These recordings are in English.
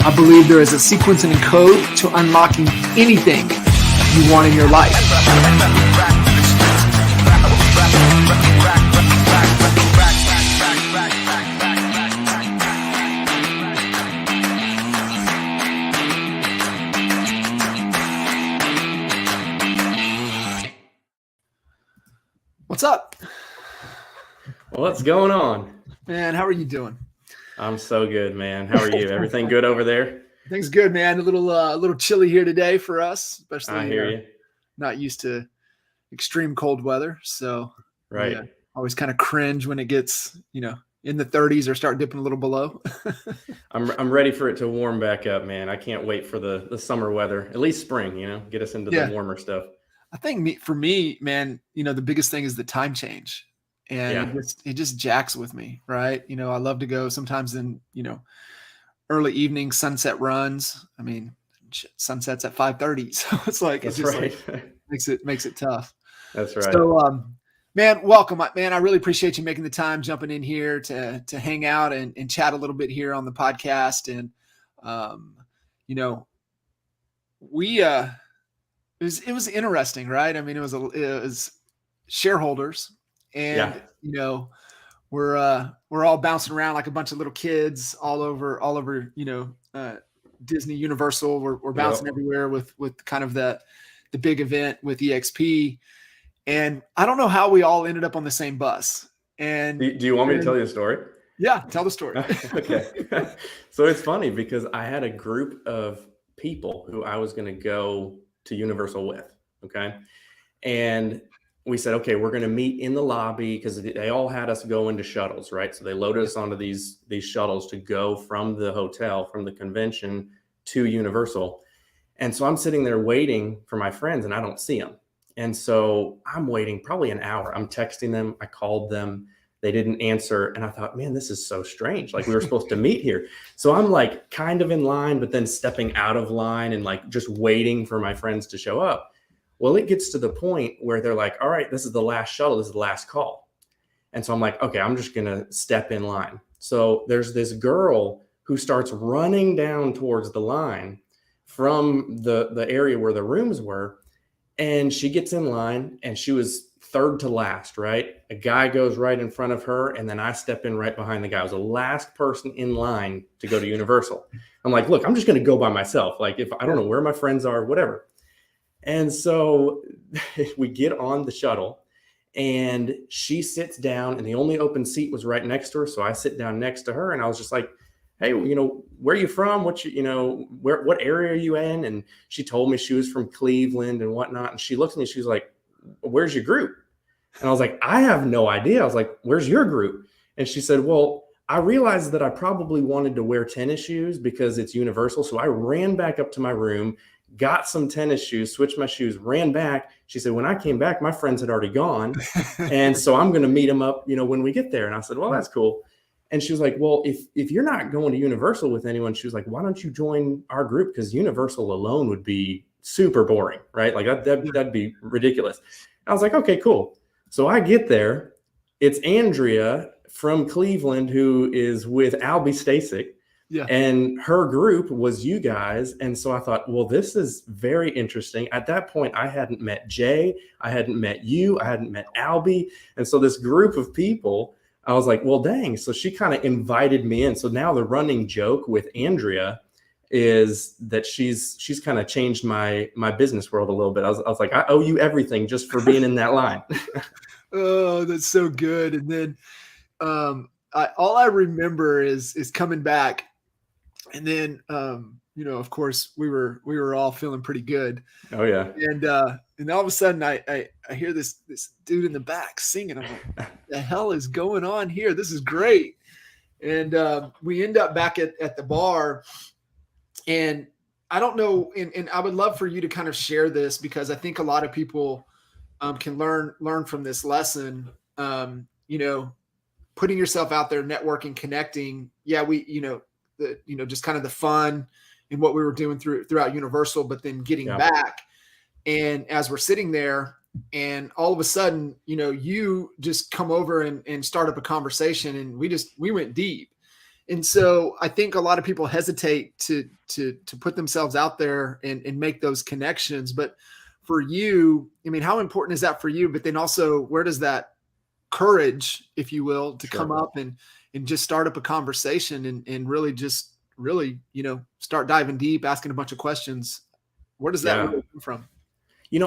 I believe there is a sequence and code to unlocking anything you want in your life. What's up? What's going on? Man, how are you doing? I'm so good, man. How are you? Everything good over there? Things good, man. A little chilly here today for us, especially I hear you. Not used to extreme cold weather. So Right. Yeah, always kind of cringe when it gets, in the 30s or start dipping a little below. I'm ready for it to warm back up, man. I can't wait for the summer weather, at least spring, get us into the warmer stuff. I think for me, man, the biggest thing is the time change. And it just jacks with me, right? I love to go sometimes in, early evening sunset runs. I mean, sunsets at 5:30. So it's like, makes it tough. That's right. So, man, welcome, man. I really appreciate you making the time, jumping in here to hang out and chat a little bit here on the podcast. And, it was interesting, right? I mean, it was shareholders, and we're all bouncing around like a bunch of little kids all over Disney, Universal. We're bouncing everywhere with kind of the big event with EXP, and I don't know how we all ended up on the same bus. And do you want me to tell you a story? Yeah, tell the story. Okay. So it's funny because I had a group of people who I was going to go to Universal with. Okay. And we said, okay, we're going to meet in the lobby because they all had us go into shuttles, right? So they loaded us onto these shuttles to go from the hotel, from the convention to Universal. And so I'm sitting there waiting for my friends and I don't see them. And so I'm waiting probably an hour. I'm texting them. I called them. They didn't answer. And I thought, man, this is so strange. Like we were supposed to meet here. So I'm like kind of in line, but then stepping out of line and like just waiting for my friends to show up. Well, it gets to the point where they're like, all right, this is the last shuttle. This is the last call. And so I'm like, okay, I'm just going to step in line. So there's this girl who starts running down towards the line from the area where the rooms were. And she gets in line and she was third to last, right? A guy goes right in front of her. And then I step in right behind the guy. I was the last person in line to go to Universal. I'm like, look, I'm just going to go by myself. Like if I don't know where my friends are, whatever. And so we get on the shuttle and she sits down and the only open seat was right next to her. So I sit down next to her and I was just like, hey, where are you from? What area are you in? And she told me she was from Cleveland and whatnot. And she looked at me, she was like, where's your group? And I was like, I have no idea. I was like, where's your group? And she said, well, I realized that I probably wanted to wear tennis shoes because it's Universal. So I ran back up to my room, got some tennis shoes, switched my shoes, ran back. She said, when I came back, my friends had already gone. And so I'm going to meet them up, when we get there. And I said, well, that's cool. And she was like, well, if you're not going to Universal with anyone, she was like, why don't you join our group? Because Universal alone would be super boring, right? Like that'd be ridiculous. I was like, okay, cool. So I get there. It's Andrea from Cleveland who is with Albie Stasic. Yeah. And her group was you guys. And so I thought, well, this is very interesting. At that point, I hadn't met Jay. I hadn't met you. I hadn't met Albie. And so this group of people, I was like, well, dang. So she kind of invited me in. So now the running joke with Andrea is that she's kind of changed my business world a little bit. I was like, I owe you everything just for being in that line. Oh, that's so good. And then all I remember is coming back. And then, of course, we were all feeling pretty good. Oh yeah. And all of a sudden, I hear this dude in the back singing. I'm like, what the hell is going on here? This is great. And we end up back at the bar, and I don't know. And I would love for you to kind of share this because I think a lot of people can learn from this lesson. Putting yourself out there, networking, connecting. Yeah, just kind of the fun and what we were doing throughout Universal, but then getting back. And as we're sitting there and all of a sudden, you just come over and start up a conversation, and we went deep. And so I think a lot of people hesitate to put themselves out there and make those connections. But for you, I mean, how important is that for you? But then also, where does that courage, if you will, to come Sure. up and just start up a conversation and really, start diving deep, asking a bunch of questions. Where does that Yeah. really come from?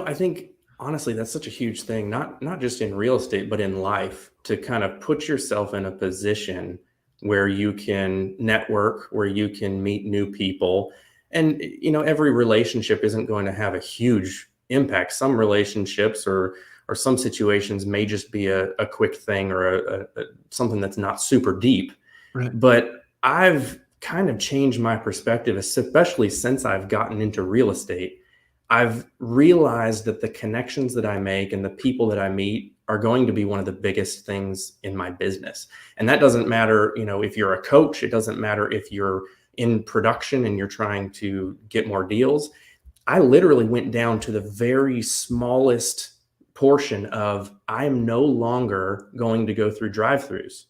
I think honestly, that's such a huge thing, not just in real estate, but in life, to kind of put yourself in a position where you can network, where you can meet new people. And every relationship isn't going to have a huge impact. Some relationships or some situations may just be a quick thing or something that's not super deep. Right. But I've kind of changed my perspective, especially since I've gotten into real estate. I've realized that the connections that I make and the people that I meet are going to be one of the biggest things in my business. And that doesn't matter, if you're a coach, it doesn't matter if you're in production and you're trying to get more deals. I literally went down to the very smallest portion of I am no longer going to go through drive-throughs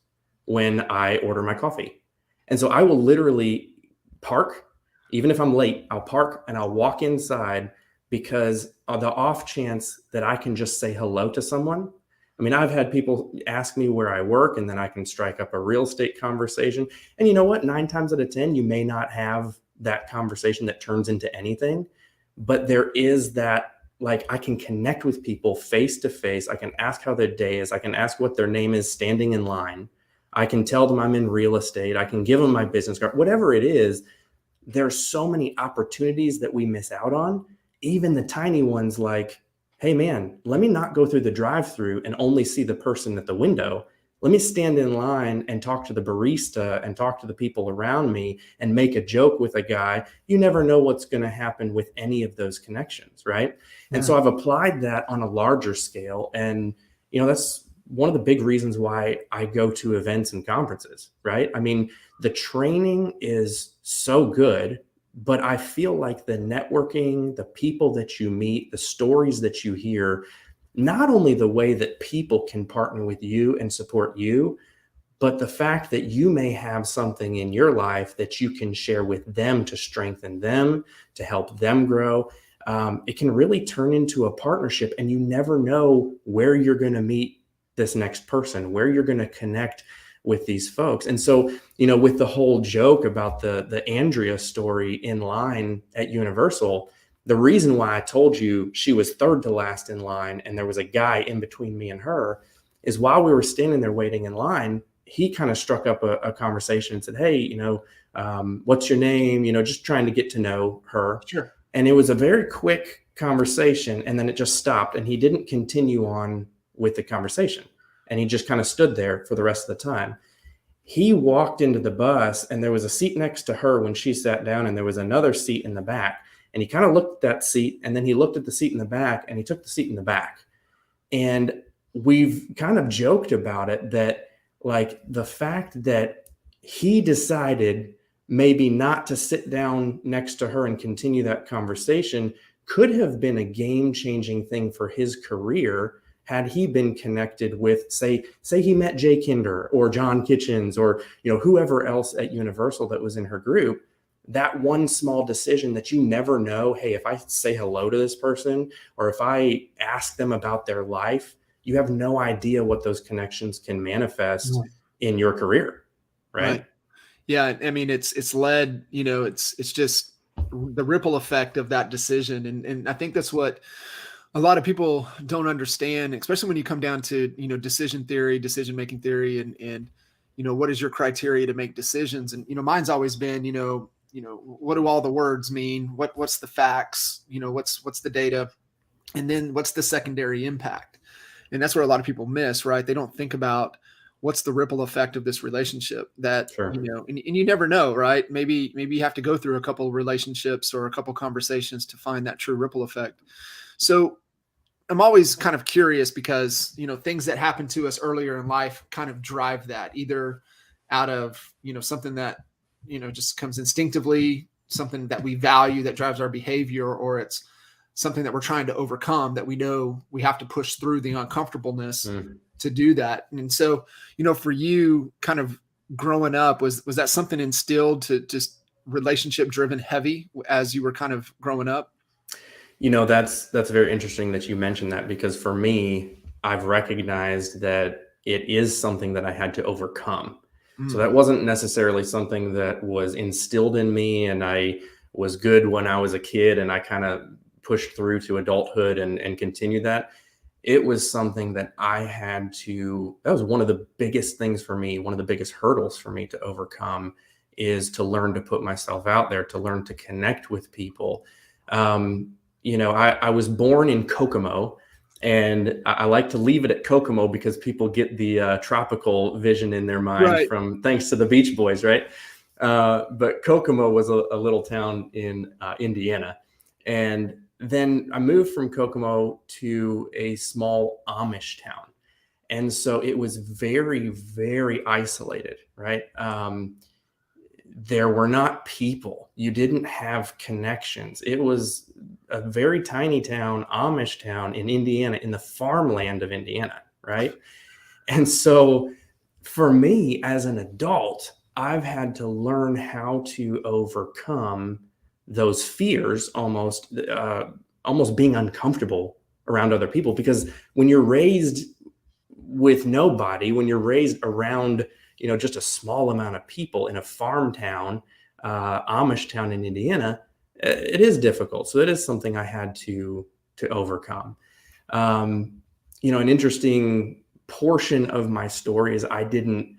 when I order my coffee. And so I will literally park, even if I'm late, I'll park and I'll walk inside because of the off chance that I can just say hello to someone. I mean, I've had people ask me where I work and then I can strike up a real estate conversation. And you know what? 9 times out of 10, you may not have that conversation that turns into anything, but there is that, like, I can connect with people face to face. I can ask how their day is. I can ask what their name is standing in line. I can tell them I'm in real estate. I can give them my business card, whatever it is. There's so many opportunities that we miss out on, even the tiny ones, like, hey man, let me not go through the drive-through and only see the person at the window. Let me stand in line and talk to the barista and talk to the people around me and make a joke with a guy. You never know what's going to happen with any of those connections, right? And so I've applied that on a larger scale. And, that's one of the big reasons why I go to events and conferences, right? I mean, the training is so good, but I feel like the networking, the people that you meet, the stories that you hear, not only the way that people can partner with you and support you, but the fact that you may have something in your life that you can share with them to strengthen them, to help them grow. It can really turn into a partnership, and you never know where you're going to meet this next person, where you're going to connect with these folks. And so, with the whole joke about the Andrea story in line at Universal, the reason why I told you she was third to last in line and there was a guy in between me and her is while we were standing there waiting in line, he kind of struck up a conversation and said, hey, what's your name? Just trying to get to know her. Sure. And it was a very quick conversation. And then it just stopped and he didn't continue on with the conversation. And he just kind of stood there for the rest of the time. He walked into the bus and there was a seat next to her when she sat down and there was another seat in the back. And he kind of looked at that seat and then he looked at the seat in the back and he took the seat in the back. And we've kind of joked about it that, like, the fact that he decided maybe not to sit down next to her and continue that conversation could have been a game-changing thing for his career had he been connected with, say he met Jay Kinder or John Kitchens or, whoever else at Universal that was in her group. That one small decision that you never know, hey, if I say hello to this person or if I ask them about their life, you have no idea what those connections can manifest in your career, right? Yeah, I mean, it's led, it's just the ripple effect of that decision. And I think that's what a lot of people don't understand, especially when you come down to, decision theory, decision-making theory, and what is your criteria to make decisions? And, mine's always been, what do all the words mean? What's the facts? What's the data? And then what's the secondary impact? And that's where a lot of people miss, right? They don't think about what's the ripple effect of this relationship that, Sure. and you never know, right? Maybe you have to go through a couple of relationships or a couple of conversations to find that true ripple effect. So I'm always kind of curious because, things that happen to us earlier in life kind of drive that, either out of, something that, just comes instinctively, something that we value that drives our behavior, or it's something that we're trying to overcome that we know we have to push through the uncomfortableness to do that. And so, for you, kind of growing up, was that something instilled to just relationship driven heavy as you were kind of growing up? That's very interesting that you mentioned that, because for me, I've recognized that it is something that I had to overcome. So Mm, that wasn't necessarily something that was instilled in me and I was good when I was a kid and I kind of pushed through to adulthood and continued that. It was something that I had to, that was one of the biggest things for me, one of the biggest hurdles for me to overcome, is to learn to put myself out there, to learn to connect with people. I was born in Kokomo, and I like to leave it at Kokomo because people get the tropical vision in their mind right. from thanks to the Beach Boys, right? But Kokomo was a little town in Indiana. And then I moved from Kokomo to a small Amish town. And so it was very, very isolated, right? There were not people. You didn't have connections. It was a very tiny town, Amish town in Indiana, in the farmland of Indiana, right? And so for me as an adult, I've had to learn how to overcome those fears, almost being uncomfortable around other people, because when you're raised with nobody, when you're raised around just a small amount of people in a farm town, Amish town in Indiana, it is difficult. So it is something I had to overcome. An interesting portion of my story is I didn't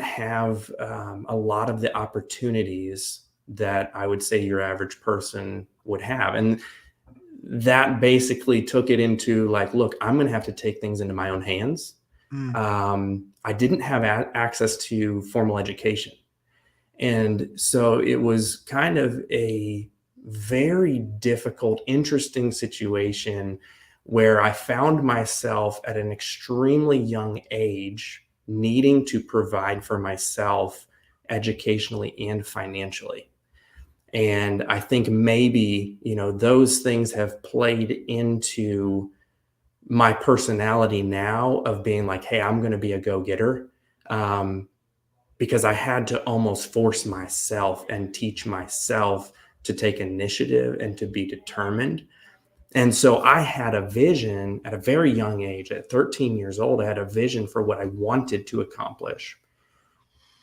have a lot of the opportunities that I would say your average person would have. And that basically took it into like, look, I'm going to have to take things into my own hands. Mm, I didn't have access to formal education. And so it was kind of a very difficult, interesting situation where I found myself at an extremely young age needing to provide for myself educationally and financially. And I think maybe, those things have played into my personality now of being like, hey, I'm going to be a go-getter. Because I had to almost force myself and teach myself to take initiative and to be determined. And so I had a vision at a very young age, at 13 years old. I had a vision for what I wanted to accomplish.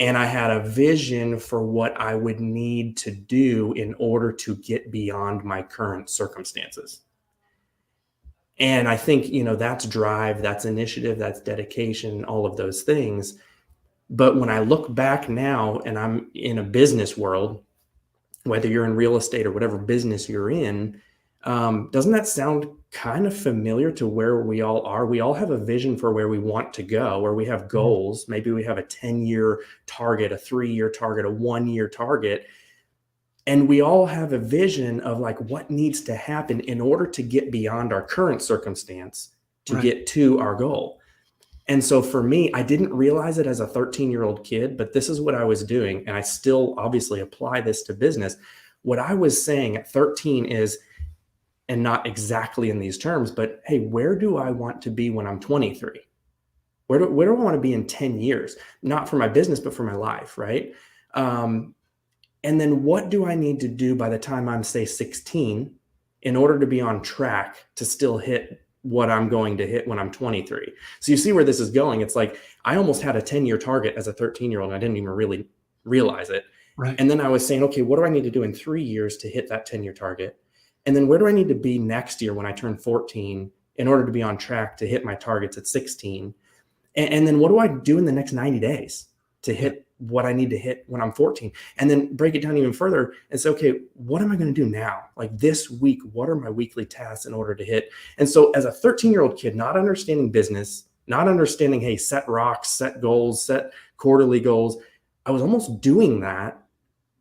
And I had a vision for what I would need to do in order to get beyond my current circumstances. And I think, that's drive, that's initiative, that's dedication, all of those things. But when I look back now and I'm in a business world, whether you're in real estate or whatever business you're in, doesn't that sound kind of familiar to where we all are? We all have a vision for where we want to go, where we have mm, goals. Maybe we have a 10-year target, a 3-year target, a 1-year target. And we all have a vision of like what needs to happen in order to get beyond our current circumstance to right. get to our goal. And so for me, I didn't realize it as a 13-year-old kid, but this is what I was doing. And I still obviously apply this to business. What I was saying at 13 is, and not exactly in these terms, but hey, where do I want to be when I'm 23? Where do I want to be in 10 years? Not for my business, but for my life, right? And then what do I need to do by the time I'm, say, 16 in order to be on track to still hit what I'm going to hit when I'm 23? So you see where this is going. It's like I almost had a 10-year target as a 13-year-old, and I didn't even really realize it. Right. And then I was saying, okay, what do I need to do in 3 years to hit that 10-year target? And then where do I need to be next year when I turn 14 in order to be on track to hit my targets at 16? And then what do I do in the next 90 days to Yeah. hit what I need to hit when I'm 14? And then break it down even further and say, okay, what am I going to do now? Like this week, what are my weekly tasks in order to hit? And so as a 13-year-old kid, not understanding business, not understanding, hey, set rocks, set goals, set quarterly goals, I was almost doing that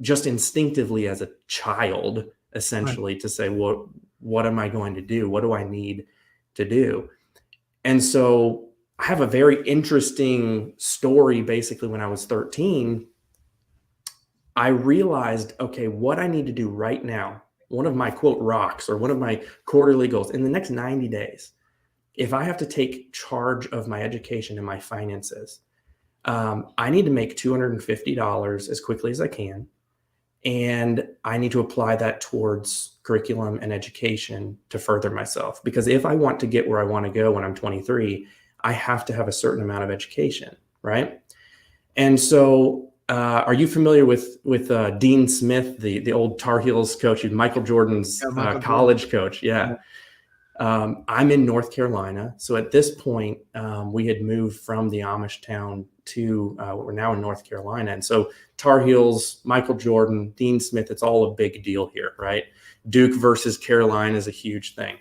just instinctively as a child, Right. essentially, to say, well, what am I going to do? What do I need to do? And so I have a very interesting story. Basically, when I was 13, I realized, okay, what I need to do right now, one of my quote rocks or one of my quarterly goals in the next 90 days, if I have to take charge of my education and my finances, I need to make $250 as quickly as I can. And I need to apply that towards curriculum and education to further myself. Because if I want to get where I want to go when I'm 23, I have to have a certain amount of education, right? And so, are you familiar with Dean Smith, the old Tar Heels coach, Michael Jordan's college coach? Yeah. I'm in North Carolina. So at this point, we had moved from the Amish town to we're now in North Carolina. And so Tar Heels, Michael Jordan, Dean Smith, it's all a big deal here, right? Duke versus Carolina is a huge thing.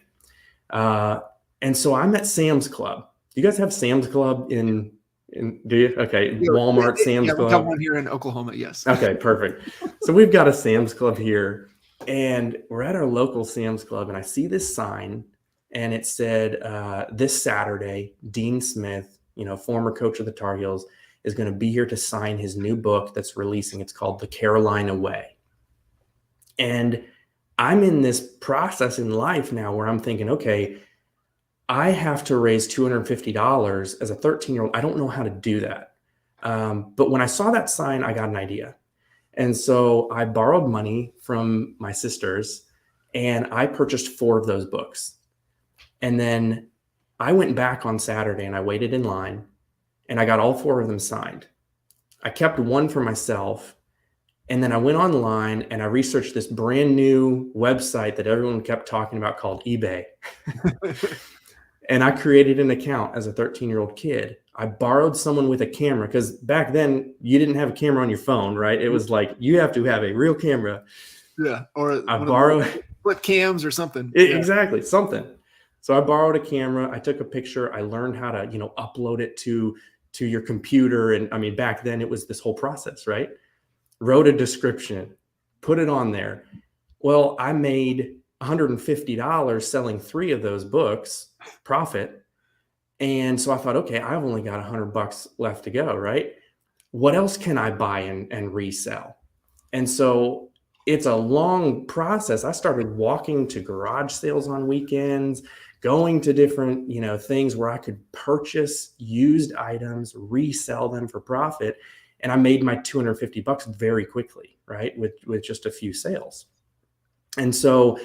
And so I'm at Sam's Club. Do you guys have Sam's Club do you? Okay. Walmart, Sam's Club. We have one here in Oklahoma. Yes. Okay, perfect. So we've got a Sam's Club here, and we're at our local Sam's Club, and I see this sign, and it said, this Saturday, Dean Smith, former coach of the Tar Heels, is going to be here to sign his new book that's releasing. It's called The Carolina Way. And I'm in this process in life now where I'm thinking, okay, I have to raise $250 as a 13-year-old. I don't know how to do that. But when I saw that sign, I got an idea. And so I borrowed money from my sisters, and I purchased 4 of those books. And then I went back on Saturday and I waited in line, and I got all 4 of them signed. I kept one for myself. And then I went online and I researched this brand new website that everyone kept talking about called eBay. And I created an account as a 13-year-old kid. I borrowed someone with a camera, because back then you didn't have a camera on your phone, right? It was like, you have to have a real camera. Yeah. Or I borrowed flip cams or something. Exactly. Something. So I borrowed a camera. I took a picture. I learned how to, upload it to your computer. And I mean, back then it was this whole process, right? Wrote a description, put it on there. Well, I made $150 selling 3 of those books profit. And so I thought, okay, I've only got $100 left to go, right? What else can I buy and resell? And so it's a long process. I started walking to garage sales on weekends, going to different, things where I could purchase used items, resell them for profit. And I made my $250 very quickly, right? With just a few sales. And so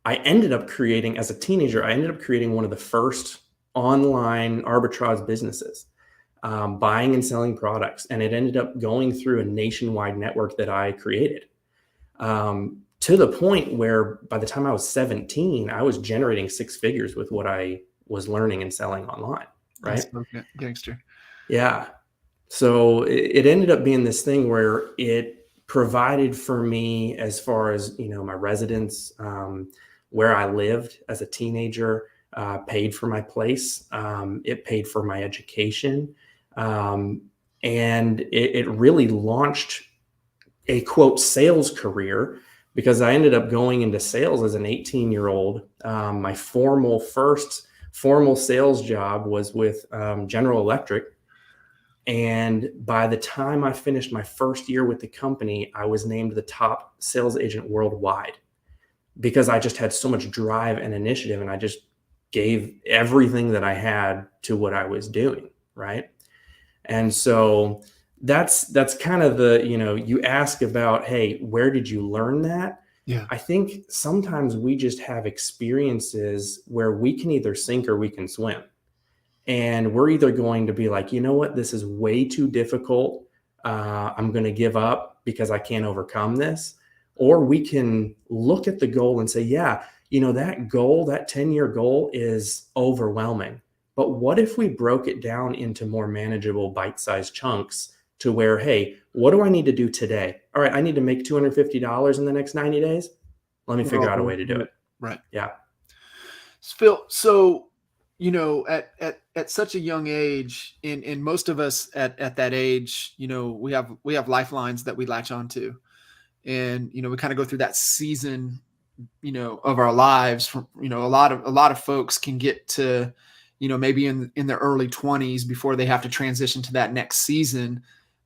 I ended up creating, as a teenager, one of the first online arbitrage businesses, buying and selling products. And it ended up going through a nationwide network that I created, to the point where by the time I was 17, I was generating 6 figures with what I was learning and selling online, right? Gangster. Yeah. So it ended up being this thing where it provided for me, as far as, my residence, where I lived as a teenager, paid for my place. It paid for my education. And it really launched a quote sales career, because I ended up going into sales as an 18-year-old. My first formal sales job was with General Electric. And by the time I finished my first year with the company, I was named the top sales agent worldwide, because I just had so much drive and initiative, and I just gave everything that I had to what I was doing, right? And so that's kind of the, you ask about, hey, where did you learn that? Yeah. I think sometimes we just have experiences where we can either sink or we can swim. And we're either going to be like, you know what, this is way too difficult. I'm going to give up because I can't overcome this. Or we can look at the goal and say, yeah, that goal, that 10-year goal is overwhelming. But what if we broke it down into more manageable bite-sized chunks to where, hey, what do I need to do today? All right, I need to make $250 in the next 90 days. Let me figure out a way to do it. Right. Yeah. Phil, so at such a young age, and most of us at that age, we have lifelines that we latch onto, and we kind of go through that season, of our lives. From a lot of folks can get to, maybe in their early 20s before they have to transition to that next season.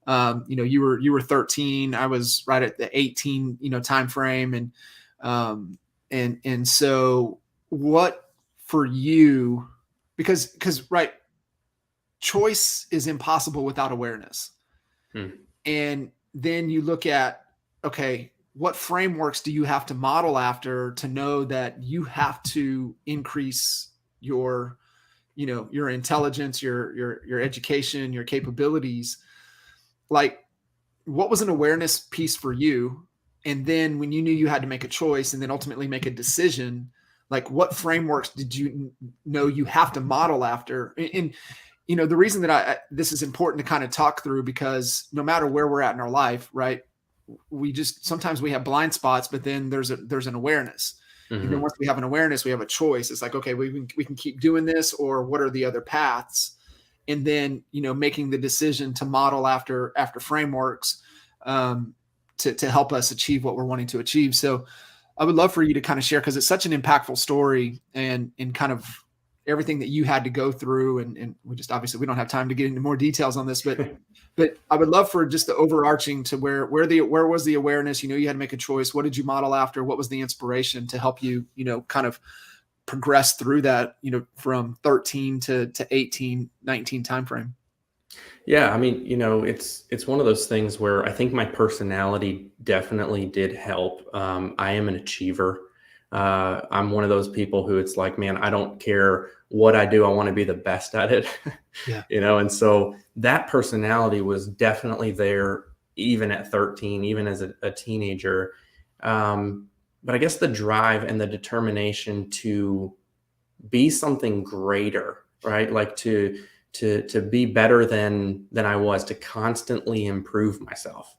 You were 13, I was right at the 18, time frame, and so what for you, because right, choice is impossible without awareness. Hmm. And then you look at, okay, what frameworks do you have to model after to know that you have to increase your, your intelligence, your education, your capabilities? Like, what was an awareness piece for you? And then when you knew you had to make a choice and then ultimately make a decision, like what frameworks did you know you have to model after? And the reason that this is important to kind of talk through, because no matter where we're at in our life, right, we just sometimes we have blind spots, but then there's an awareness. And then Mm-hmm. once we have an awareness, we have a choice. It's like, okay, we can keep doing this, or what are the other paths? And then making the decision to model after frameworks, to help us achieve what we're wanting to achieve. So I would love for you to kind of share, because it's such an impactful story, and kind of everything that you had to go through, and we just, obviously we don't have time to get into more details on this, but I would love for just the overarching to where was the awareness? You had to make a choice. What did you model after? What was the inspiration to help you, kind of progress through that, from 13 to 18, 19 timeframe? Yeah, I mean, it's one of those things where I think my personality definitely did help. I am an achiever. I'm one of those people who it's like, man, I don't care what I do. I want to be the best at it. Yeah. And so that personality was definitely there even at 13, even as a teenager. But I guess the drive and the determination to be something greater, right? Like to be better than I was, to constantly improve myself,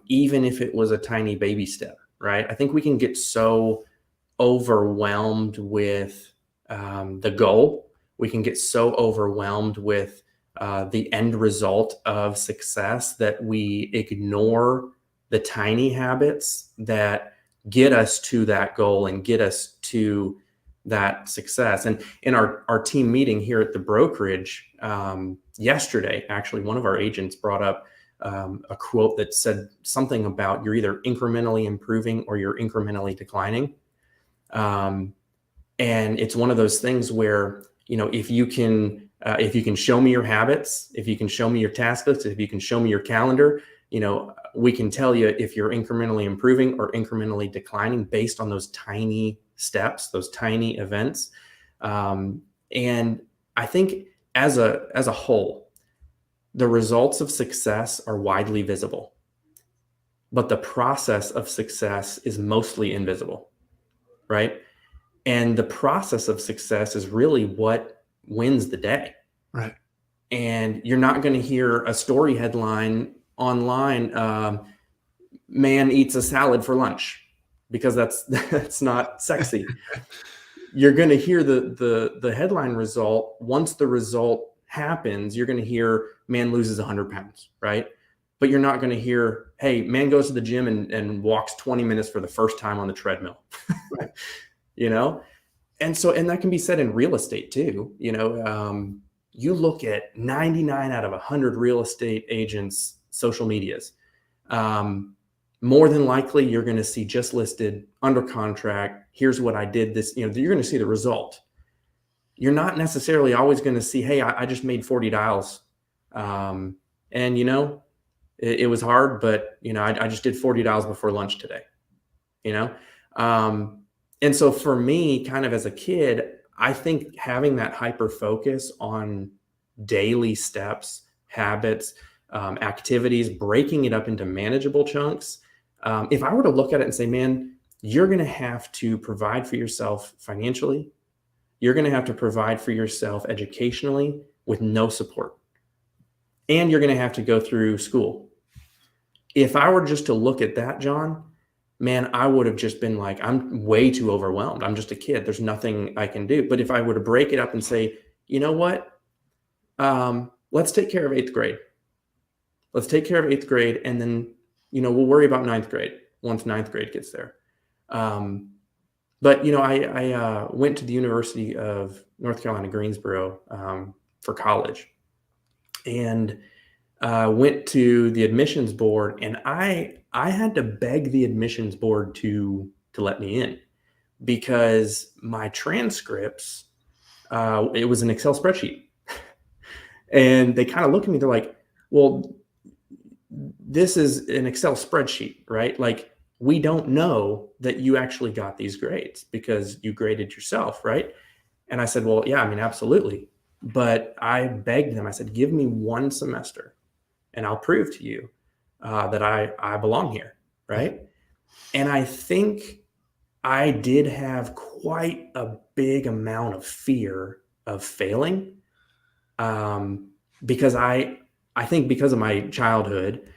even if it was a tiny baby step, right? I think we can get so overwhelmed with the goal. We can get so overwhelmed with the end result of success that we ignore the tiny habits that get us to that goal and get us to that success. And in our team meeting here at the brokerage yesterday, actually, one of our agents brought up a quote that said something about you're either incrementally improving or you're incrementally declining. And it's one of those things where, if you can show me your habits, if you can show me your task list, if you can show me your calendar, we can tell you if you're incrementally improving or incrementally declining based on those tiny steps, those tiny events. And I think as a whole, the results of success are widely visible, but the process of success is mostly invisible, right? And the process of success is really what wins the day. Right. And you're not going to hear a story headline online, man eats a salad for lunch, because that's not sexy. You're going to hear the headline result. Once the result happens, you're going to hear man loses 100 pounds, right? But you're not going to hear, hey, man goes to the gym and walks 20 minutes for the first time on the treadmill. Right. And that can be said in real estate too. You look at 99 out of 100 real estate agents' social medias. More than likely, you're going to see just listed, under contract. Here's what I did. This, you're going to see the result. You're not necessarily always going to see, hey, I just made 40 dials, and it was hard, but I just did 40 dials before lunch today. And so for me, kind of as a kid, I think having that hyper focus on daily steps, habits, activities, breaking it up into manageable chunks. If I were to look at it and say, man, you're going to have to provide for yourself financially. You're going to have to provide for yourself educationally with no support. And you're going to have to go through school. If I were just to look at that, John, man, I would have just been like, I'm way too overwhelmed. I'm just a kid. There's nothing I can do. But if I were to break it up and say, you know what? Let's take care of 8th grade. Let's take care of 8th grade. And then, we'll worry about 9th grade once 9th grade gets there. But, I went to the University of North Carolina, Greensboro, for college, and went to the admissions board, and I had to beg the admissions board to let me in, because my transcripts, it was an Excel spreadsheet. And they kind of look at me, they're like, well, this is an Excel spreadsheet, right? Like, we don't know that you actually got these grades because you graded yourself, right? And I said, well, yeah, I mean, absolutely. But I begged them, I said, give me one semester and I'll prove to you that I belong here, right? And I think I did have quite a big amount of fear of failing, because I think because of my childhood,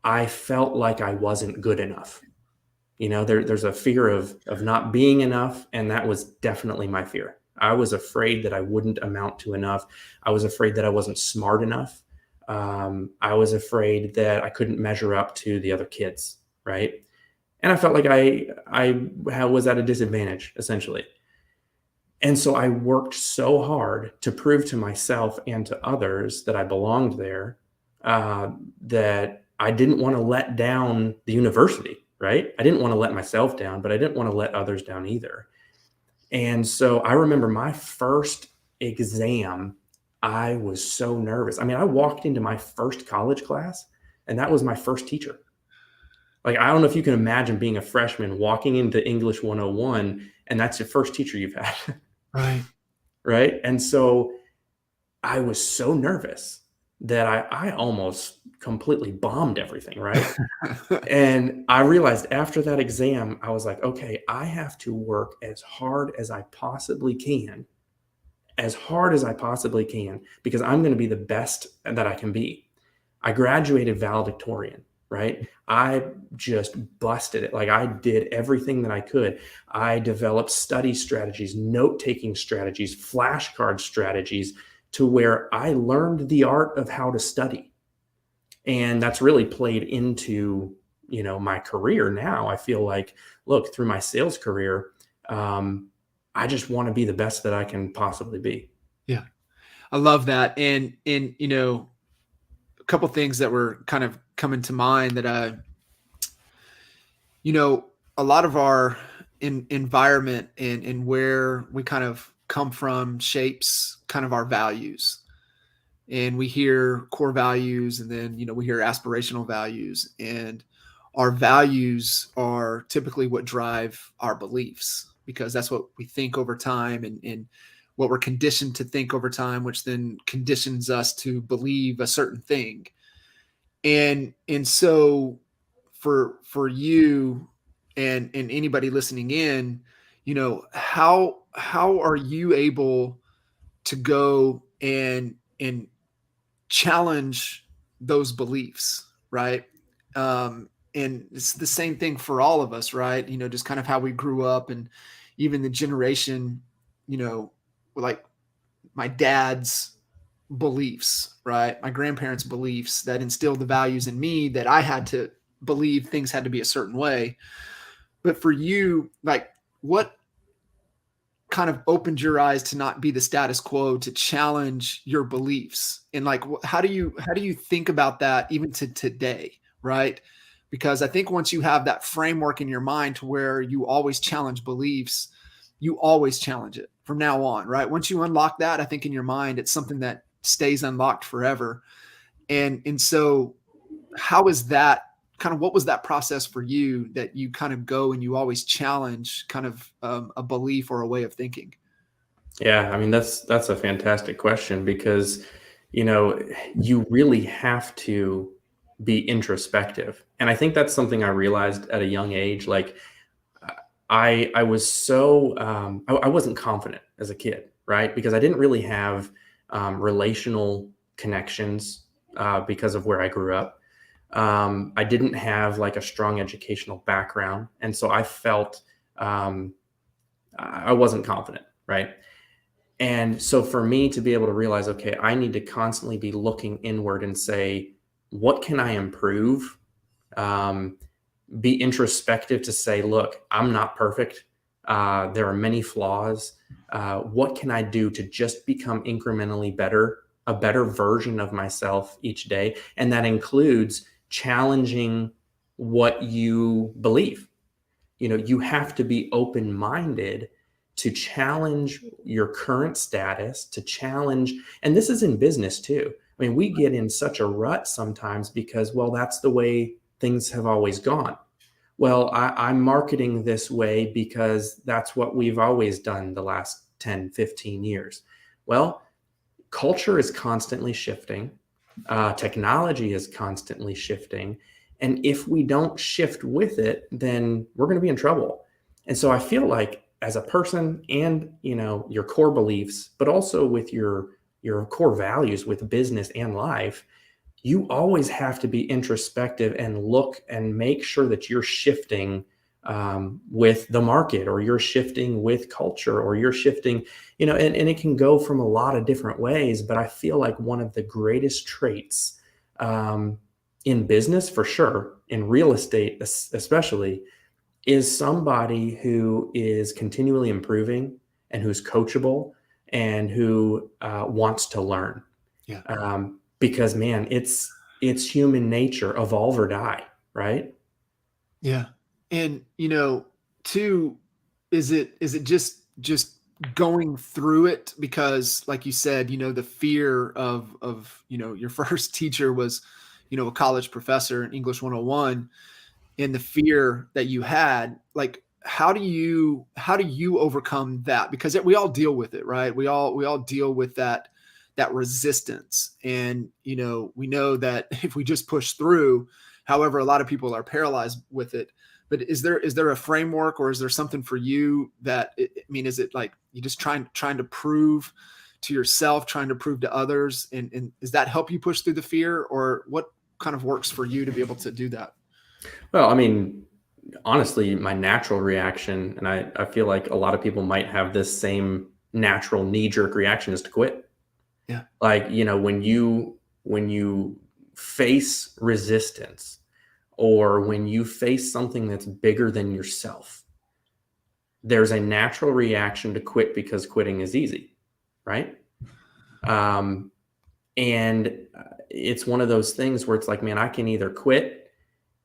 I felt like I wasn't good enough. There's a fear of not being enough, and that was definitely my fear. I was afraid that I wouldn't amount to enough. I was afraid that I wasn't smart enough. I was afraid that I couldn't measure up to the other kids, right? And I felt like I was at a disadvantage, essentially. And so I worked so hard to prove to myself and to others that I belonged there, that I didn't want to let down the university, right? I didn't want to let myself down, but I didn't want to let others down either. And so I remember my first exam, I was so nervous. I mean, I walked into my first college class, and that was my first teacher. Like, I don't know if you can imagine being a freshman walking into English 101, and that's your first teacher you've had. Right. Right. And so I was so nervous that I almost completely bombed everything. Right. And I realized after that exam, I was like, okay, I have to work as hard as I possibly can, because I'm going to be the best that I can be. I graduated valedictorian, right? I just busted it. Like, I did everything that I could. I developed study strategies, note-taking strategies, flashcard strategies, to where I learned the art of how to study. And that's really played into, my career now. I feel like, look, through my sales career, I just want to be the best that I can possibly be. Yeah. I love that. And a couple things that were kind of coming to mind that a lot of our environment and where we kind of come from shapes kind of our values. And we hear core values, and then we hear aspirational values, and our values are typically what drive our beliefs, because that's what we think over time, and what we're conditioned to think over time, which then conditions us to believe a certain thing. And so for you and anybody listening in, how are you able to go and challenge those beliefs, right? And it's the same thing for all of us, right? Just kind of how we grew up, and even the generation, like my dad's beliefs, right? My grandparents' beliefs that instilled the values in me that I had to believe things had to be a certain way. But for you, like, what kind of opened your eyes to not be the status quo, to challenge your beliefs? And like, how do you think about that even to today, right? Because I think once you have that framework in your mind to where you always challenge beliefs, you always challenge it from now on, right? Once you unlock that, I think in your mind, it's something that stays unlocked forever. And so how is that kind of, what was that process for you, that you kind of go and you always challenge kind of a belief or a way of thinking? Yeah, I mean, that's a fantastic question, because you really have to be introspective. And I think that's something I realized at a young age. Like, I was so I wasn't confident as a kid, right? Because I didn't really have relational connections, because of where I grew up. I didn't have like a strong educational background, and so I felt I wasn't confident, right? And so for me to be able to realize, okay, I need to constantly be looking inward and say, what can I improve? Um, be introspective to say, look, I'm not perfect. There are many flaws. What can I do to just become incrementally better, a better version of myself each day? And that includes challenging what you believe. You have to be open-minded to challenge your current status, to challenge, and this is in business too. I mean, we get in such a rut sometimes because, well, that's the way things have always gone. Well, I'm marketing this way because that's what we've always done the last 10, 15 years. Well, culture is constantly shifting. Technology is constantly shifting. And if we don't shift with it, then we're going to be in trouble. And so I feel like as a person and, your core beliefs, but also with your core values with business and life, you always have to be introspective and look and make sure that you're shifting with the market, or you're shifting with culture, or you're shifting, and it can go from a lot of different ways. But I feel like one of the greatest traits in business, for sure, in real estate especially, is somebody who is continually improving and who's coachable and who wants to learn. Yeah. Because man, it's human nature, evolve or die, right? Yeah. And, too, is it just going through it? Because like you said, the fear of, your first teacher was, a college professor in English 101, and the fear that you had, like, how do you overcome that? Because we all deal with it, right? We all deal with that resistance. And, we know that if we just push through, however, a lot of people are paralyzed with it. But is there a framework, or is there something for you that, is it like you just trying to prove to yourself, trying to prove to others? And does that help you push through the fear, or what kind of works for you to be able to do that? Well, honestly, my natural reaction, and I feel like a lot of people might have this same natural knee-jerk reaction, is to quit. Yeah. Like, when you face resistance, or when you face something that's bigger than yourself, there's a natural reaction to quit, because quitting is easy, right? And it's one of those things where it's like, man, I can either quit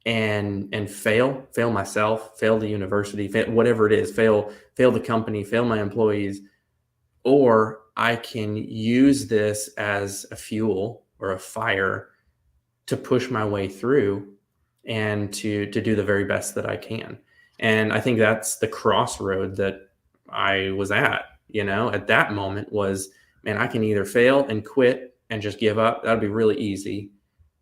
and fail myself, fail the university, fail, whatever it is, fail the company, fail my employees, or I can use this as a fuel or a fire to push my way through and to do the very best that I can. And I think that's the crossroad that I was at, at that moment was, man, I can either fail and quit and just give up. That'd be really easy.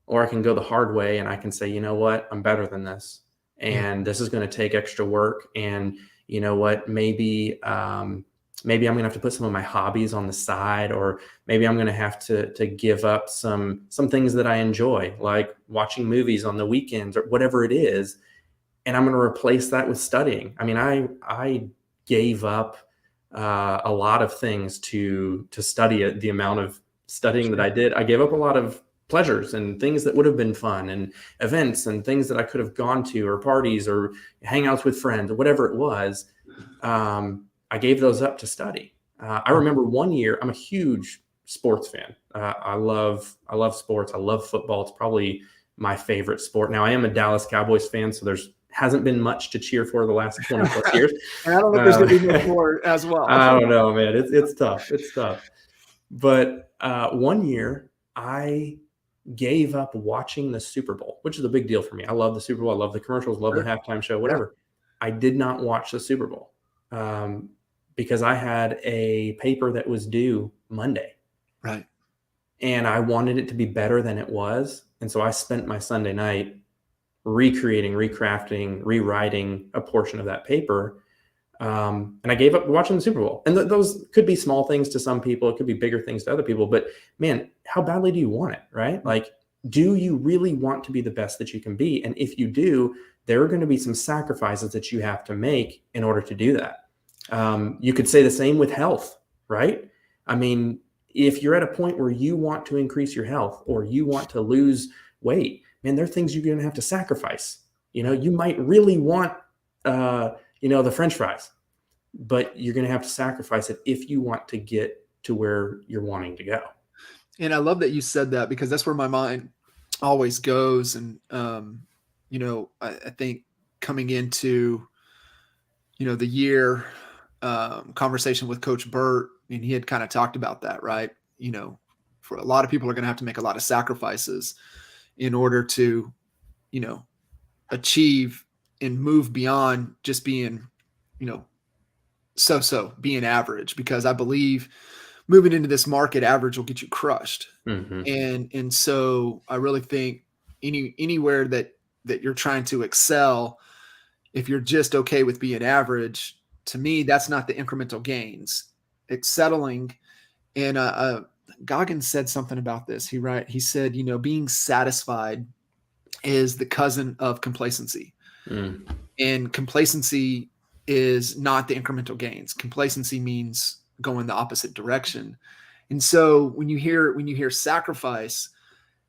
Or I can go the hard way and I can say, you know what, I'm better than this. And this is going to take extra work. And you know what, maybe I'm going to have to put some of my hobbies on the side, or maybe I'm going to have to give up some things that I enjoy, like watching movies on the weekends or whatever it is. And I'm going to replace that with studying. I gave up a lot of things to study the amount of studying that I did. I gave up a lot of pleasures and things that would have been fun, and events and things that I could have gone to, or parties or hangouts with friends or whatever it was. I gave those up to study. I remember one year, I'm a huge sports fan. I love sports. I love football. It's probably my favorite sport. Now, I am a Dallas Cowboys fan, so there's hasn't been much to cheer for the last 20 plus years. And I don't know if there's going to be much more as well. I don't know, man. It's tough. It's tough. But one year, I gave up watching the Super Bowl, which is a big deal for me. I love the Super Bowl. I love the commercials, love the halftime show, whatever. Yeah. I did not watch the Super Bowl because I had a paper that was due Monday. Right. And I wanted it to be better than it was. And so I spent my Sunday night recreating, recrafting, rewriting a portion of that paper. And I gave up watching the Super Bowl. And those could be small things to some people. It could be bigger things to other people. But man, how badly do you want it, right? Like, do you really want to be the best that you can be? And if you do, there are going to be some sacrifices that you have to make in order to do that. You could say the same with health, right? If you're at a point where you want to increase your health or you want to lose weight, man, there are things you're going to have to sacrifice. You might really want, the French fries, but you're going to have to sacrifice it if you want to get to where you're wanting to go. And I love that you said that, because that's where my mind always goes. And, I think coming into, the year conversation with Coach Burt, and he had kind of talked about that, right? For a lot of people are going to have to make a lot of sacrifices in order to, achieve and move beyond just being, being average, because I believe moving into this market, average will get you crushed. And so I really think anywhere that you're trying to excel, if you're just okay with being average, to me, that's not the incremental gains. Excelling, and Goggins said something about this. He said, being satisfied is the cousin of complacency. And complacency is not the incremental gains. Complacency means going the opposite direction. And so when you hear sacrifice,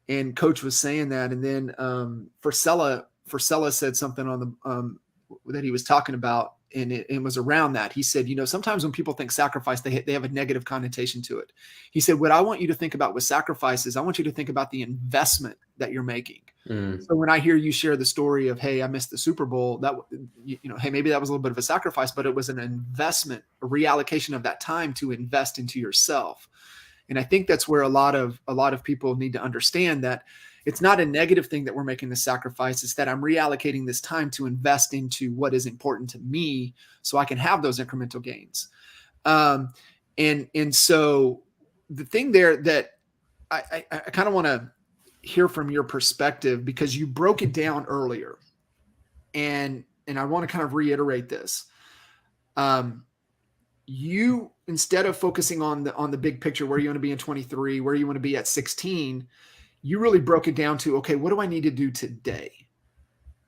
and Coach was saying that, and then Forcella said something on the that he was talking about, and it was around that. He said, sometimes when people think sacrifice, they have a negative connotation to it. He said, what I want you to think about with sacrifice is I want you to think about the investment that you're making. So when I hear you share the story of, hey, I missed the Super Bowl, that, hey, maybe that was a little bit of a sacrifice, but it was an investment, a reallocation of that time to invest into yourself. And I think that's where a lot of people need to understand that it's not a negative thing that we're making the sacrifice. It's that I'm reallocating this time to invest into what is important to me so I can have those incremental gains. And so the thing there that I kind of want to hear from your perspective, because you broke it down earlier, and I want to kind of reiterate this. You, instead of focusing on the big picture, where you want to be in 23, where you want to be at 16, you really broke it down to, okay, what do I need to do today?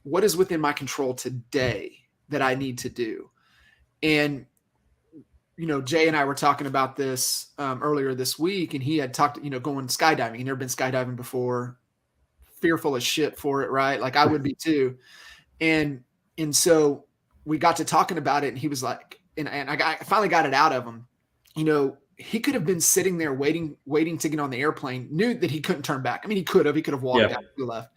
What is within my control today that I need to do? And, Jay and I were talking about this earlier this week, and he had talked, going skydiving. He'd never been skydiving before, fearful as shit for it, right? Like I would be too. And so we got to talking about it, and he was like, and I finally got it out of him. He could have been sitting there waiting to get on the airplane, knew that he couldn't turn back. I mean, he could have walked out to the left,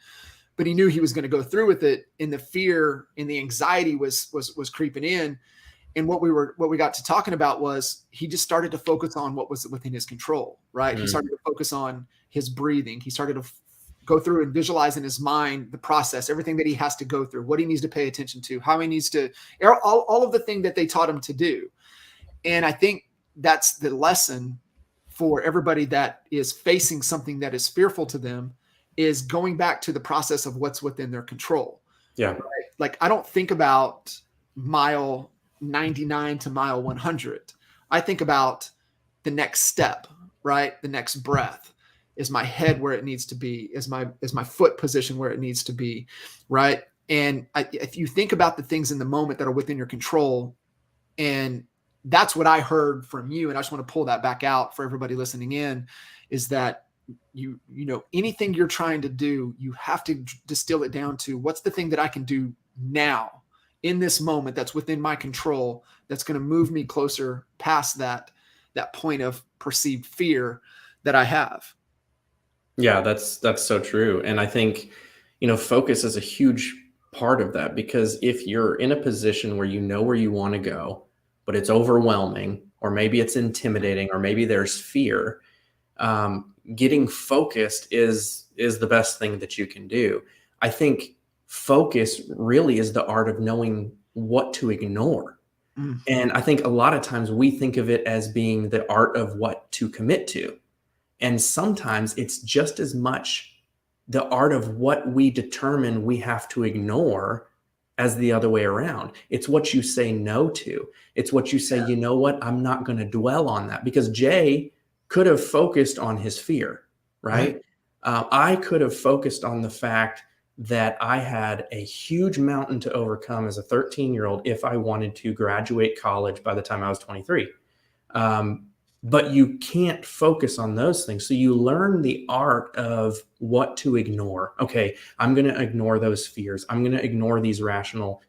but he knew he was going to go through with it. And the fear and the anxiety was creeping in. And what we got to talking about was he just started to focus on what was within his control, right? He started to focus on his breathing. He started to go through and visualize in his mind the process, everything that he has to go through, what he needs to pay attention to, how he needs to, all of the thing that they taught him to do. And I think that's the lesson for everybody that is facing something that is fearful to them, is going back to the process of what's within their control. Yeah. Right? Like I don't think about mile 99 to mile 100. I think about the next step, right? The next breath. Is my head where it needs to be? Is my foot position where it needs to be, right? And if you think about the things in the moment that are within your control, and that's what I heard from you, and I just want to pull that back out for everybody listening in, is that anything you're trying to do, you have to distill it down to what's the thing that I can do now in this moment that's within my control, that's going to move me closer past that point of perceived fear that I have. Yeah, that's so true. And I think, focus is a huge part of that, because if you're in a position where you know where you want to go, but it's overwhelming, or maybe it's intimidating, or maybe there's fear, getting focused is the best thing that you can do. I think focus really is the art of knowing what to ignore. And I think a lot of times we think of it as being the art of what to commit to. And sometimes it's just as much the art of what we determine we have to ignore as the other way around. It's what you say no to. It's what you say, you know what, I'm not going to dwell on that. Because Jay could have focused on his fear, right? I could have focused on the fact that I had a huge mountain to overcome as a 13-year-old if I wanted to graduate college by the time I was 23. But you can't focus on those things. So you learn the art of what to ignore. Okay, I'm going to ignore those fears. I'm going to ignore these irrational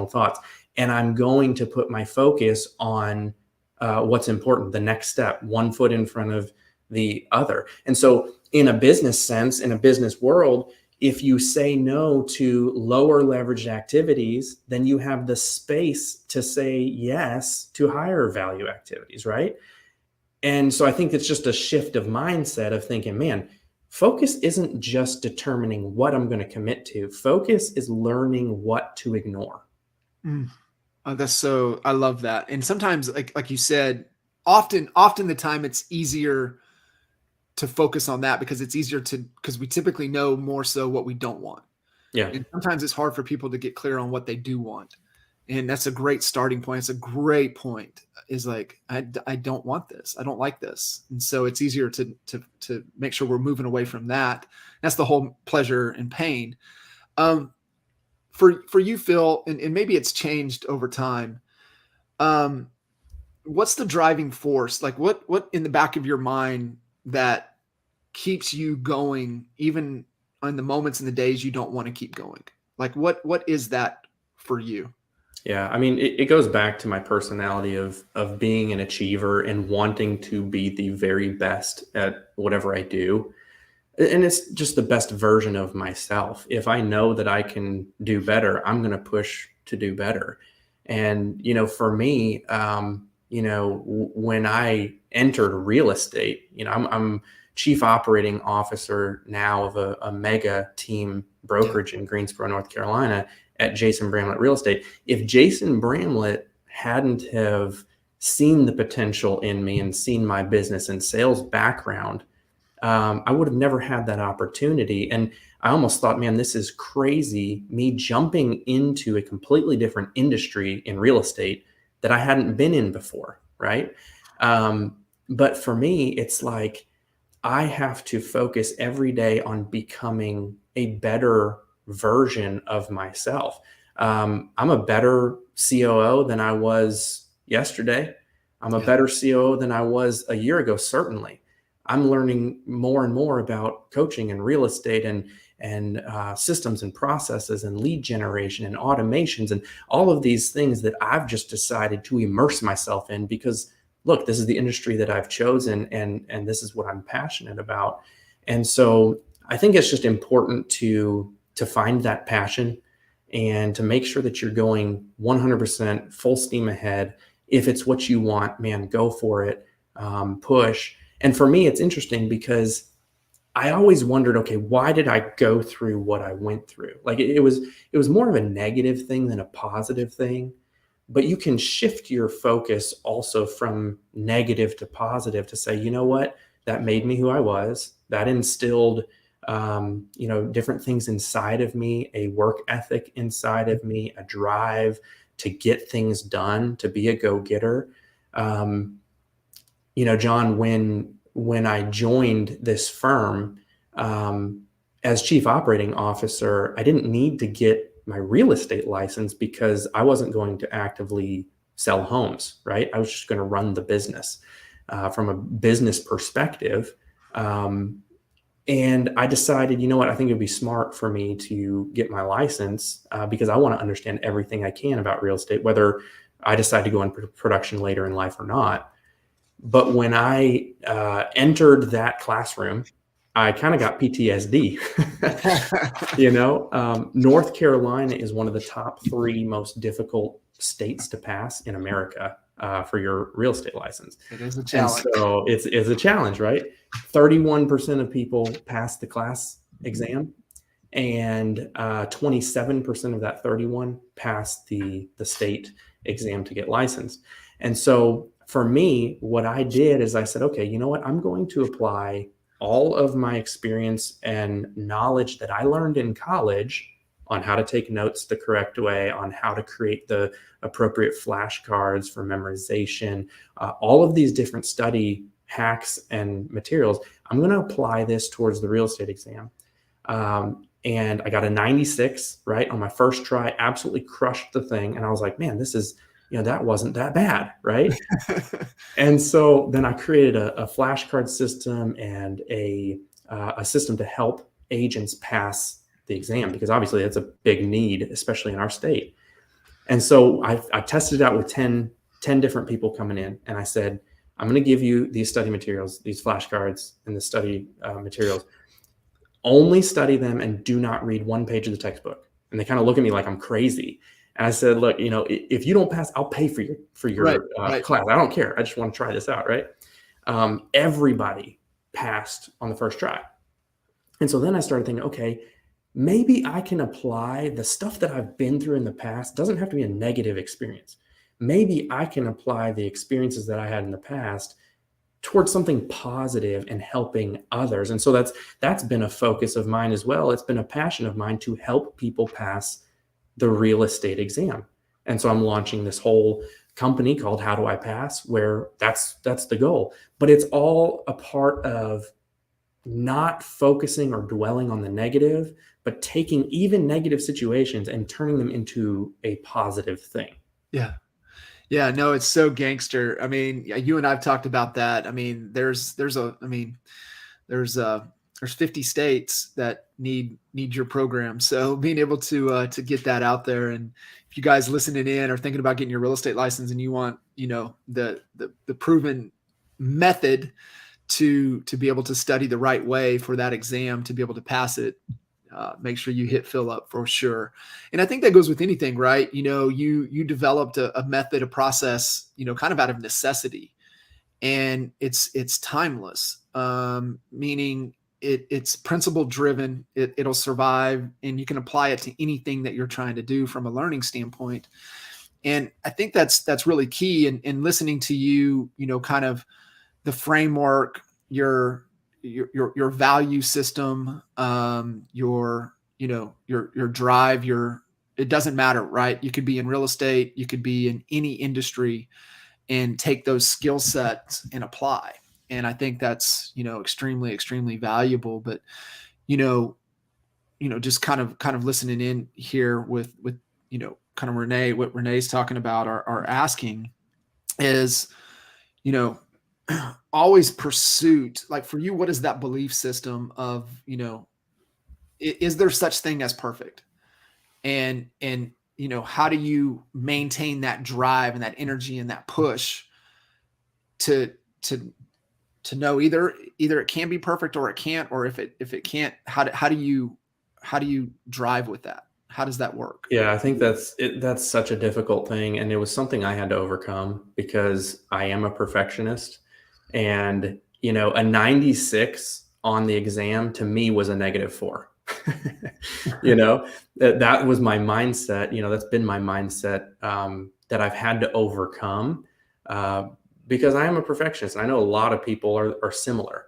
thoughts. And I'm going to put my focus on what's important, the next step, one foot in front of the other. And so in a business sense, in a business world, If you say no to lower leveraged activities, then you have the space to say yes to higher value activities, right? And so I think it's just a shift of mindset of thinking, man, focus isn't just determining what I'm going to commit to. Focus is learning what to ignore. Mm. I love that. And sometimes, like you said, often the time it's easier to focus on that because because we typically know more so what we don't want. Yeah. And sometimes it's hard for people to get clear on what they do want. And that's a great starting point. It's a great point, is like, I don't want this. I don't like this. And so it's easier to make sure we're moving away from that. That's the whole pleasure and pain. For you, Phil, and maybe it's changed over time. What's the driving force? Like what in the back of your mind that keeps you going, even on the moments and the days you don't want to keep going? Like what is that for you? Yeah, I mean, it goes back to my personality of being an achiever and wanting to be the very best at whatever I do. And it's just the best version of myself. If I know that I can do better, I'm going to push to do better. And, for me, when I entered real estate, I'm chief operating officer now of a mega team brokerage in Greensboro, North Carolina, at Jason Bramlett Real Estate. If Jason Bramlett hadn't have seen the potential in me and seen my business and sales background, I would have never had that opportunity. And I almost thought, man, this is crazy, me jumping into a completely different industry in real estate that I hadn't been in before, right? But for me, it's like I have to focus every day on becoming a better version of myself. I'm a better COO than I was yesterday. I'm a better COO than I was a year ago, certainly. I'm learning more and more about coaching and real estate and systems and processes and lead generation and automations and all of these things that I've just decided to immerse myself in because, look, this is the industry that I've chosen and this is what I'm passionate about. And so I think it's just important to find that passion and to make sure that you're going 100% full steam ahead. If it's what you want, man, go for it, push. And for me, it's interesting because I always wondered, okay, why did I go through what I went through? Like it was more of a negative thing than a positive thing, but you can shift your focus also from negative to positive to say, you know what, that made me who I was. That instilled, different things inside of me, a work ethic inside of me, a drive to get things done, to be a go-getter. John, when I joined this firm as chief operating officer, I didn't need to get my real estate license because I wasn't going to actively sell homes, right? I was just going to run the business from a business perspective. And I decided, you know what, I think it'd be smart for me to get my license because I want to understand everything I can about real estate, whether I decide to go in production later in life or not. But when I entered that classroom, I kind of got PTSD. North Carolina is one of the top 3 most difficult states to pass in America for your real estate license. It is a challenge. And so it's a challenge, right? 31% of people pass the class exam, and 27% of that 31 pass the state exam to get licensed. And so for me, what I did is I said, okay, you know what? I'm going to apply all of my experience and knowledge that I learned in college on how to take notes the correct way, on how to create the appropriate flashcards for memorization, all of these different study hacks and materials. I'm going to apply this towards the real estate exam. And I got a 96, right, on my first try, absolutely crushed the thing. And I was like, man, this is, that wasn't that bad, right? And so then I created a flashcard system and a system to help agents pass the exam, because obviously that's a big need, especially in our state. And so I tested it out with 10 different people coming in. And I said, I'm going to give you these study materials, these flashcards and the study materials. only study them and do not read one page of the textbook. And they kind of look at me like I'm crazy. And I said, look, if you don't pass, I'll pay for your Right. class. I don't care. I just want to try this out. Right. Everybody passed on the first try. And so then I started thinking, okay, maybe I can apply the stuff that I've been through in the past. It doesn't have to be a negative experience. Maybe I can apply the experiences that I had in the past towards something positive and helping others. And so that's been a focus of mine as well. It's been a passion of mine to help people pass the real estate exam. And so I'm launching this whole company called How Do I Pass, where that's the goal. But it's all a part of not focusing or dwelling on the negative, but taking even negative situations and turning them into a positive thing. Yeah. Yeah, no, it's so gangster. I mean, you and I've talked about that. I mean, there's 50 states that need your program. So being able to get that out there, and if you guys listening in or thinking about getting your real estate license and you want, the proven method to be able to study the right way for that exam to be able to pass it, make sure you hit fill up for sure. And I think that goes with anything, right? You developed a method, a process, kind of out of necessity, and it's timeless, meaning it's principle driven. It'll survive, and you can apply it to anything that you're trying to do from a learning standpoint. And I think that's really key in listening to you, kind of the framework, your value system, your drive, it doesn't matter, right? You could be in real estate, you could be in any industry, and take those skill sets and apply. And I think that's, extremely, extremely valuable. But, just kind of listening in here with, kind of Renee, what Renee's talking about or asking is, always pursuit. Like for you, what is that belief system of, is there such thing as perfect? And how do you maintain that drive and that energy and that push to know either it can be perfect or it can't, or if it can't, how do you drive with that? How does that work? Yeah, I think that's such a difficult thing. And it was something I had to overcome because I am a perfectionist. And, a 96 on the exam to me was a -4. That was my mindset. That's been my mindset that I've had to overcome because I am a perfectionist. And I know a lot of people are similar.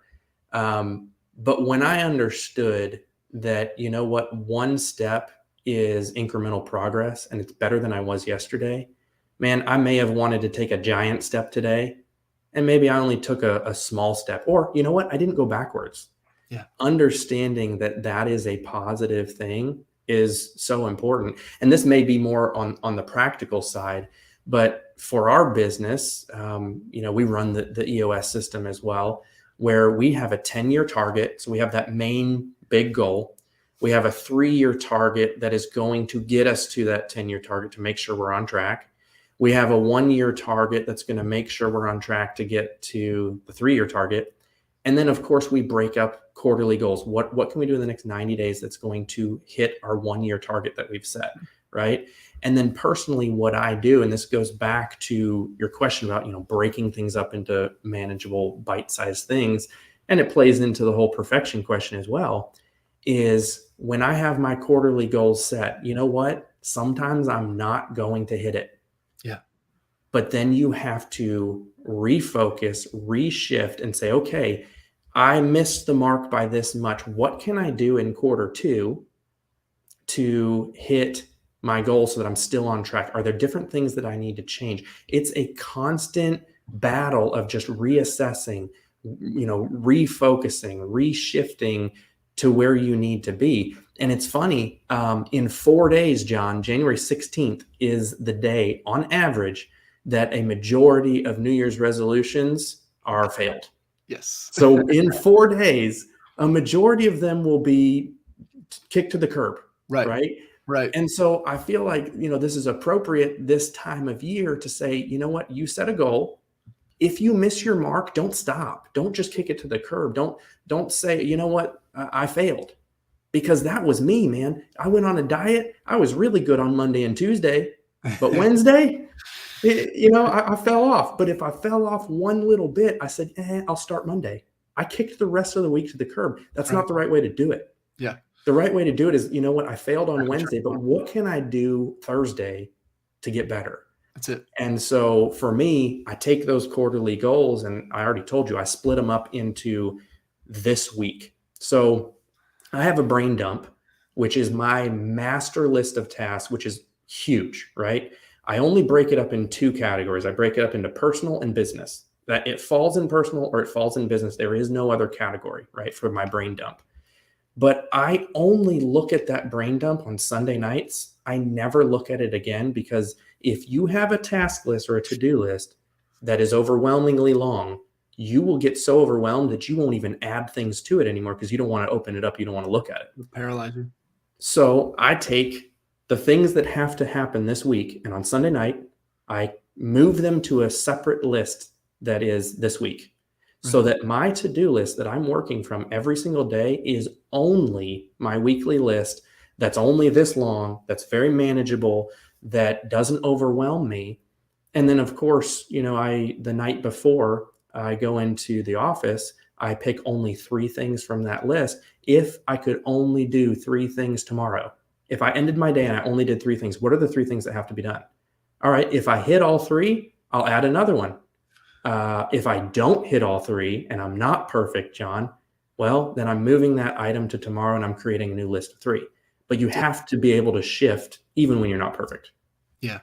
But when I understood that, one step is incremental progress and it's better than I was yesterday, man, I may have wanted to take a giant step today. And maybe I only took a small step, or I didn't go backwards. Yeah. Understanding that is a positive thing is so important. And this may be more on the practical side, but for our business, we run the EOS system as well, where we have a 10-year target. So we have that main big goal. We have a 3-year target that is going to get us to that 10-year target to make sure we're on track. We have a 1-year target that's going to make sure we're on track to get to the 3-year target. And then, of course, we break up quarterly goals. What can we do in the next 90 days that's going to hit our 1-year target that we've set, right? And then personally, what I do, and this goes back to your question about, breaking things up into manageable bite-sized things, and it plays into the whole perfection question as well, is when I have my quarterly goals set, you know what? Sometimes I'm not going to hit it. Yeah. But then you have to refocus, reshift, and say, okay, I missed the mark by this much. What can I do in quarter 2 to hit my goal so that I'm still on track? Are there different things that I need to change? It's a constant battle of just reassessing, refocusing, reshifting to where you need to be. And it's funny, in 4 days, John, January 16th is the day on average that a majority of New Year's resolutions are failed. Yes. So in 4 days, a majority of them will be kicked to the curb. Right. And so I feel like, this is appropriate this time of year to say, you know what, you set a goal. If you miss your mark, don't stop. Don't just kick it to the curb. Don't say, you know what, I failed. because that was me, man. I went on a diet. I was really good on Monday and Tuesday, but Wednesday, I fell off. But if I fell off one little bit, I said, I'll start Monday. I kicked the rest of the week to the curb. That's not the right way to do it. Yeah. The right way to do it is, you know what? I failed on Wednesday, but what can I do Thursday to get better? That's it. And so for me, I take those quarterly goals, and I already told you, I split them up into this week. So I have a brain dump, which is my master list of tasks, which is huge, right? I only break it up in two categories. I break it up into personal and business. That it falls in personal or it falls in business. There is no other category, right, for my brain dump. But I only look at that brain dump on Sunday nights. I never look at it again, because if you have a task list or a to-do list that is overwhelmingly long, you will get so overwhelmed that you won't even add things to it anymore because you don't want to open it up. You don't want to look at it. Paralyzer. So I take the things that have to happen this week, and on Sunday night, I move them to a separate list that is this week. So that my to-do list that I'm working from every single day is only my weekly list. That's only this long. That's very manageable. That doesn't overwhelm me. And then, of course, the night before I go into the office, I pick only 3 things from that list. If I could only do 3 things tomorrow, if I ended my day and I only did 3 things, what are the 3 things that have to be done? All right. If I hit all 3, I'll add another one. If I don't hit all 3 and I'm not perfect, John, well, then I'm moving that item to tomorrow and I'm creating a new list of 3. But you have to be able to shift even when you're not perfect. Yeah,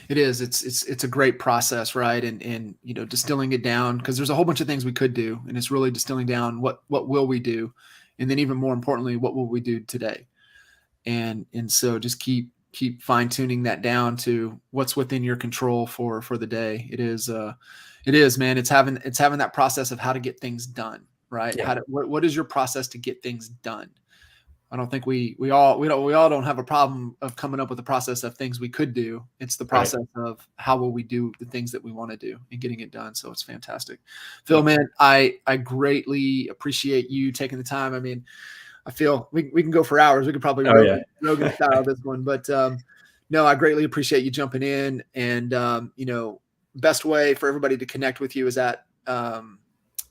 it is. It's a great process, right? And distilling it down, because there's a whole bunch of things we could do, and it's really distilling down what will we do, and then even more importantly, what will we do today? And so just keep fine tuning that down to what's within your control for the day. It is, man. It's having that process of how to get things done, right? Yeah. What is your process to get things done? I don't think we all don't have a problem of coming up with a process of things we could do. It's the process of how will we do the things that we want to do and getting it done. So it's fantastic. Phil, man, I greatly appreciate you taking the time. I mean, I feel we can go for hours. We could probably Rogan style this one, but no, I greatly appreciate you jumping in. And best way for everybody to connect with you is at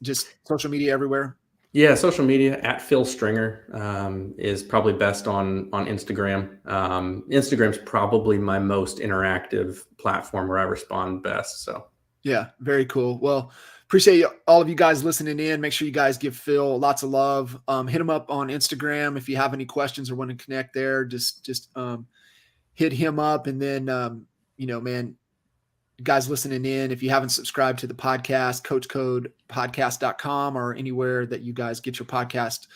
just social media everywhere. Yeah, social media at Phil Stringer is probably best on Instagram. Instagram's probably my most interactive platform where I respond best. So yeah, very cool. Well, appreciate all of you guys listening in. Make sure you guys give Phil lots of love. Hit him up on Instagram if you have any questions or want to connect there. Just hit him up, and then man, guys listening in, if you haven't subscribed to the podcast, coachcodepodcast.com or anywhere that you guys get your podcast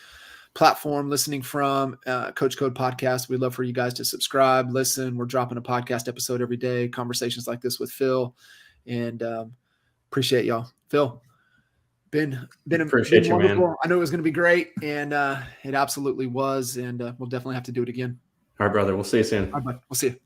platform listening from, Coach Code Podcast. We'd love for you guys to subscribe, listen. We're dropping a podcast episode every day, conversations like this with Phil, and appreciate y'all. Phil, been appreciate you, wonderful. man. I know it was going to be great, and it absolutely was, and we'll definitely have to do it again. All right, brother. We'll see you soon. All right, bud. We'll see you.